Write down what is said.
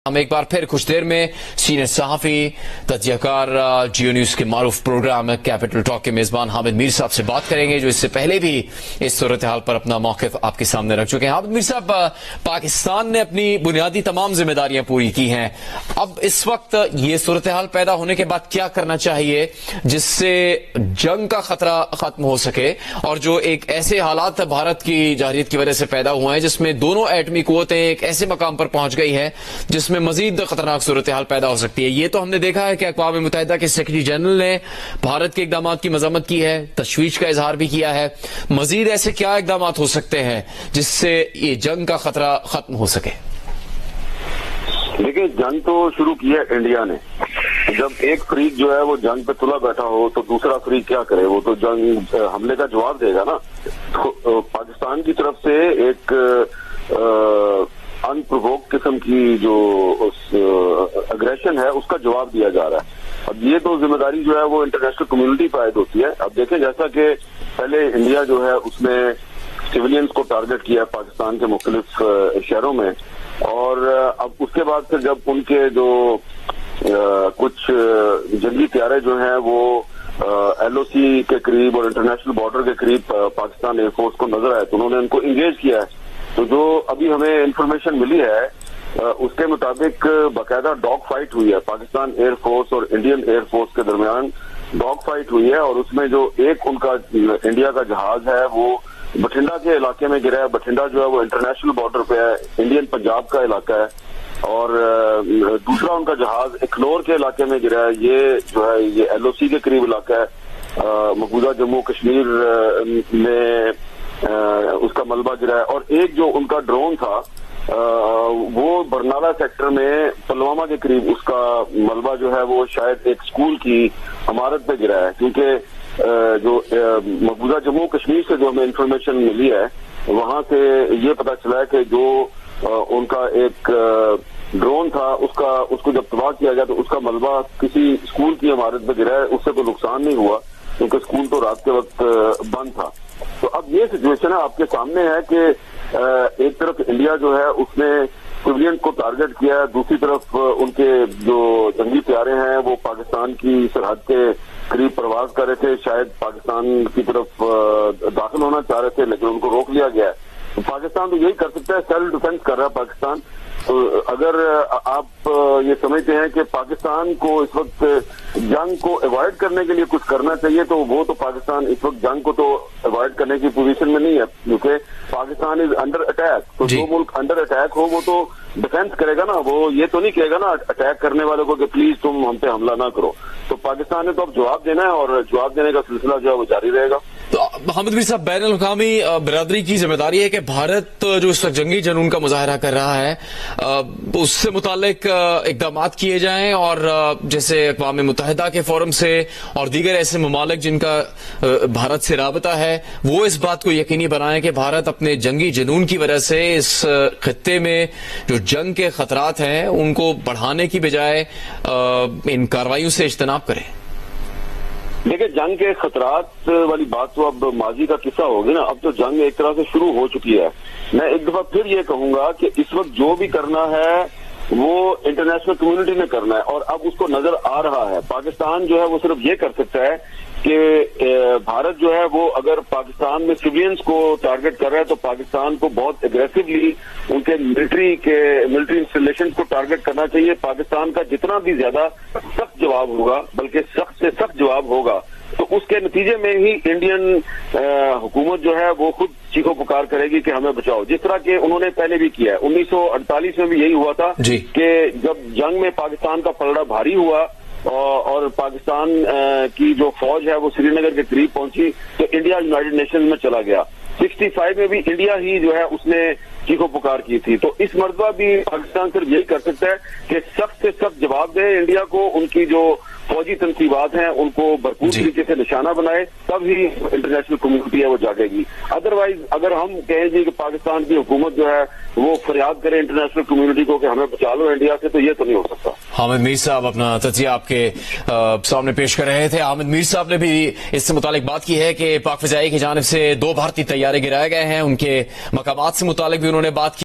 ہم ایک بار پھر کچھ دیر میں سینئر صحافی تجزیہ کار جیو نیوز کے معروف پروگرام کیپٹل ٹاک کے میزبان حامد میر صاحب سے بات کریں گے، جو اس سے پہلے بھی اس صورتحال پر اپنا موقف آپ کے سامنے رکھ چکے ہیں۔ حامد میر صاحب، پاکستان نے اپنی بنیادی تمام ذمہ داریاں پوری کی ہیں، اب اس وقت یہ صورتحال پیدا ہونے کے بعد کیا کرنا چاہیے جس سے جنگ کا خطرہ ختم ہو سکے، اور جو ایک ایسے حالات بھارت کی جارحیت کی وجہ سے پیدا ہوئے ہیں جس میں دونوں ایٹمی قوتیں ایک ایسے مقام پر پہنچ گئی ہے جس میں مزید خطرناک صورتحال پیدا ہو سکتی ہے۔ یہ تو ہم نے دیکھا ہے کہ اقوام متحدہ کے سیکرٹری جنرل نے بھارت کے اقدامات کی مذمت کی ہے، تشویش کا اظہار بھی کیا ہے۔ مزید ایسے کیا اقدامات ہو سکتے ہیں جس سے یہ جنگ کا خطرہ ختم ہو سکے؟ دیکھیں، جنگ تو شروع کی ہے انڈیا نے۔ جب ایک فریق جو ہے وہ جنگ پہ تلا بیٹھا ہو تو دوسرا فریق کیا کرے؟ وہ تو جنگ حملے کا جواب دے گا نا۔ تو پاکستان کی طرف سے ایک انپرووک قسم کی جو اگریشن ہے اس کا جواب دیا جا رہا ہے۔ اب یہ تو ذمہ داری جو ہے وہ انٹرنیشنل کمیونٹی پہ عائد ہوتی ہے۔ اب دیکھیں، جیسا کہ پہلے انڈیا جو ہے اس نے سیولینز کو ٹارگٹ کیا ہے پاکستان کے مختلف شہروں میں، اور اب اس کے بعد پھر جب ان کے جو کچھ جنگی طیارے جو ہیں وہ ایل او سی کے قریب اور انٹرنیشنل بارڈر کے قریب پاکستان ایئر فورس کو نظر آئے تو انہوں نے ان کو انگیج کیا ہے۔ تو جو ابھی ہمیں انفارمیشن ملی ہے اس کے مطابق باقاعدہ ڈاگ فائٹ ہوئی ہے پاکستان ایئر فورس اور انڈین ایئر فورس کے درمیان، ڈاگ فائٹ ہوئی ہے، اور اس میں جو ایک ان کا انڈیا کا جہاز ہے وہ بٹھنڈا کے علاقے میں گرا ہے۔ بٹھنڈا جو ہے وہ انٹرنیشنل بارڈر پہ ہے، انڈین پنجاب کا علاقہ ہے، اور دوسرا ان کا جہاز اخنور کے علاقے میں گرا ہے، یہ جو ہے یہ ایل او سی کے قریب علاقہ ہے، مقبوضہ جموں کشمیر میں اس کا ملبہ گرا ہے، اور ایک جو ان کا ڈرون تھا وہ برنالہ سیکٹر میں پلوامہ کے قریب اس کا ملبہ جو ہے وہ شاید ایک اسکول کی عمارت پہ گرا ہے، کیونکہ جو مقبوضہ جموں کشمیر سے جو ہمیں انفارمیشن ملی ہے وہاں سے یہ پتا چلا ہے کہ جو ان کا ایک ڈرون تھا اس کو جب تباہ کیا گیا تو اس کا ملبہ کسی اسکول کی عمارت پہ گرا ہے۔ اس سے کوئی نقصان نہیں ہوا کیونکہ اسکول تو رات کے وقت بند تھا۔ تو اب یہ سچویشن آپ کے سامنے ہے کہ ایک طرف انڈیا جو ہے اس نے سیولین کو ٹارگٹ کیا ہے، دوسری طرف ان کے جو جنگی طیارے ہیں وہ پاکستان کی سرحد کے قریب پرواز کر رہے تھے، شاید پاکستان کی طرف داخل ہونا چاہ رہے تھے لیکن ان کو روک لیا گیا ہے۔ تو پاکستان تو یہی کر سکتا ہے، سیلف ڈیفینس کر رہا ہے پاکستان۔ تو اگر آپ یہ سمجھتے ہیں کہ پاکستان کو اس وقت جنگ کو اوائڈ کرنے کے لیے کچھ کرنا چاہیے تو وہ تو پاکستان اس وقت جنگ کو تو اوائڈ کرنے کی پوزیشن میں نہیں ہے، کیونکہ پاکستان از انڈر اٹیک۔ تو جو ملک انڈر اٹیک ہو وہ تو ڈیفینس کرے گا نا، وہ یہ تو نہیں کہے گا نا اٹیک کرنے والوں کو کہ پلیز تم ہم پہ حملہ نہ کرو۔ تو پاکستان نے تو اب جواب دینا ہے، اور جواب دینے کا سلسلہ جو ہے وہ جاری رہے گا۔ تو حامد میر صاحب، بین الاقوامی برادری کی ذمہ داری ہے کہ بھارت جو اس وقت جنگی جنون کا مظاہرہ کر رہا ہے اس سے متعلق اقدامات کیے جائیں، اور جیسے اقوام متحدہ کے فورم سے اور دیگر ایسے ممالک جن کا بھارت سے رابطہ ہے وہ اس بات کو یقینی بنائیں کہ بھارت اپنے جنگی جنون کی وجہ سے اس خطے میں جو جنگ کے خطرات ہیں ان کو بڑھانے کی بجائے ان کارروائیوں سے اجتناب کرے۔ دیکھیں، جنگ کے خطرات والی بات تو اب ماضی کا قصہ ہوگی نا، اب تو جنگ ایک طرح سے شروع ہو چکی ہے۔ میں ایک دفعہ پھر یہ کہوں گا کہ اس وقت جو بھی کرنا ہے وہ انٹرنیشنل کمیونٹی نے کرنا ہے، اور اب اس کو نظر آ رہا ہے۔ پاکستان جو ہے وہ صرف یہ کر سکتا ہے کہ بھارت جو ہے وہ اگر پاکستان میں سیولینز کو ٹارگٹ کر رہا ہے تو پاکستان کو بہت اگریسولی ان کے ملٹری انسٹالیشن کو ٹارگٹ کرنا چاہیے۔ پاکستان کا جتنا بھی زیادہ سخت جواب ہوگا، بلکہ سخت سے سخت جواب ہوگا، تو اس کے نتیجے میں ہی انڈین حکومت جو ہے وہ خود چیخو پکار کرے گی کہ ہمیں بچاؤ، جس طرح کہ انہوں نے پہلے بھی کیا ہے۔ 1948 میں بھی یہی ہوا تھا کہ جب جنگ میں پاکستان کا پلڑا بھاری ہوا اور پاکستان کی جو فوج ہے وہ سری نگر کے قریب پہنچی تو انڈیا یونائیٹڈ نیشنز میں چلا گیا۔ 65 میں بھی انڈیا ہی جو ہے اس نے چیخو پکار کی تھی۔ تو اس مرتبہ بھی پاکستان صرف یہی کر سکتا ہے کہ سخت سے سخت جواب دے انڈیا کو، ان کی جو فوجی تنصیبات ہیں ان کو بھرپور طریقے سے نشانہ بنائے، تب ہی انٹرنیشنل کمیونٹی ہے وہ جاگے گی۔ ادروائز اگر ہم کہیں گے کہ پاکستان کی حکومت جو ہے وہ فریاد کرے انٹرنیشنل کمیونٹی کو کہ ہمیں بچا لو انڈیا سے، تو یہ تو نہیں ہو سکتا۔ حامد میر صاحب اپنا تجزیہ آپ کے سامنے پیش کر رہے تھے۔ حامد میر صاحب نے بھی اس سے متعلق بات کی ہے کہ پاک فضائی کی جانب سے 2 بھارتی طیارے گرائے گئے ہیں، ان کے مقامات سے متعلق بھی انہوں نے بات کی۔